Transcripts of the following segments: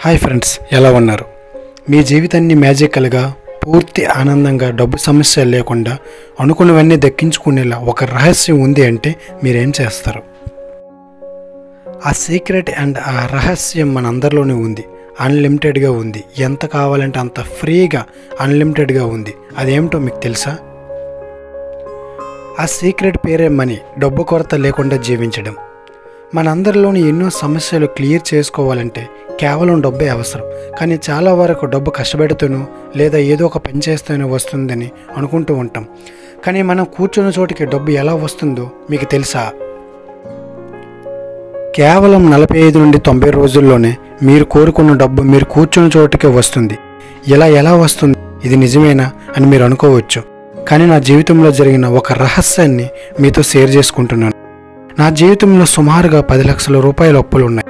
Hi friends, ఎలా ఉన్నారు? మీ జీవితాన్ని మ్యాజికల్గా పూర్తి ఆనందంగా డబ్బు సమస్యలు లేకుండా అనుకున్నవన్నీ దక్కించుకునేలా ఒక రహస్యం ఉంది అంటే మీరేం చేస్తారు? ఆ సీక్రెట్ అండ్ ఆ రహస్యం మనందరిలోనే ఉంది. అన్లిమిటెడ్గా ఉంది. ఎంత కావాలంటే అంత ఫ్రీగా అన్లిమిటెడ్గా ఉంది. అదేమిటో మీకు తెలుసా? ఆ సీక్రెట్ పేరే మనీ. డబ్బు కొరత లేకుండా జీవించడం. మనందరిలోని ఎన్నో సమస్యలు క్లియర్ చేసుకోవాలంటే కేవలం డబ్బే అవసరం. కానీ చాలా వరకు డబ్బు కష్టపెడుతూనో లేదా ఏదో ఒక పని చేస్తూనే వస్తుందని అనుకుంటూ ఉంటాం. కానీ మనం కూర్చున్న చోటికి డబ్బు ఎలా వస్తుందో మీకు తెలుసా? కేవలం 45 నుండి 90 రోజుల్లోనే మీరు కోరుకున్న డబ్బు మీరు కూర్చున్న చోటికి వస్తుంది. ఎలా వస్తుంది? ఇది నిజమేనా అని మీరు అనుకోవచ్చు. కానీ నా జీవితంలో జరిగిన ఒక రహస్యాన్ని మీతో షేర్ చేసుకుంటున్నాను. నా జీవితంలో సుమారుగా 10 లక్షల రూపాయల అప్పులు ఉన్నాయి.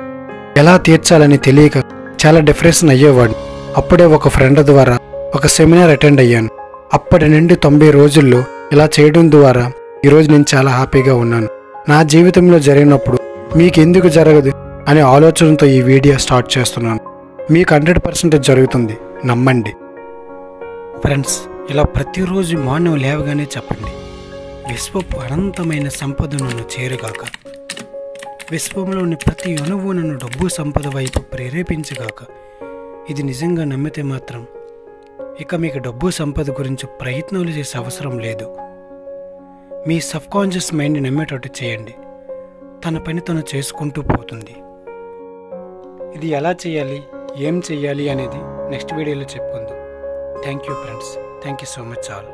ఎలా తీర్చాలని తెలియక చాలా డిప్రెషన్ అయ్యేవాడు. అప్పుడే ఒక ఫ్రెండ్ ద్వారా ఒక సెమినార్ అటెండ్ అయ్యాను. అప్పటి నుండి 90 రోజుల్లో ఇలా చేయడం ద్వారా ఈరోజు నేను చాలా హ్యాపీగా ఉన్నాను. నా జీవితంలో జరిగినప్పుడు మీకు ఎందుకు జరగదు అనే ఆలోచనతో ఈ వీడియో స్టార్ట్ చేస్తున్నాను. మీకు 100% జరుగుతుంది, నమ్మండి. ఫ్రెండ్స్, ఇలా ప్రతిరోజు మార్నింగ్ లేవగానే చెప్పండి, విశ్వపు అనంతమైన సంపద నన్ను చేరుగాక. విశ్వంలోని ప్రతి అణువు నన్ను డబ్బు సంపద వైపు ప్రేరేపించగాక. ఇది నిజంగా నమ్మితే మాత్రం ఇక మీకు డబ్బు సంపద గురించి ప్రయత్నాలు చేసే అవసరం లేదు. మీ సబ్కాన్షియస్ మైండ్ నమ్మేటట్టు చేయండి. తన పని తను చేసుకుంటూ పోతుంది. ఇది ఎలా చేయాలి, ఏం చేయాలి అనేది నెక్స్ట్ వీడియోలో చెప్పుకుందాం. Thank you friends. Thank you so much all.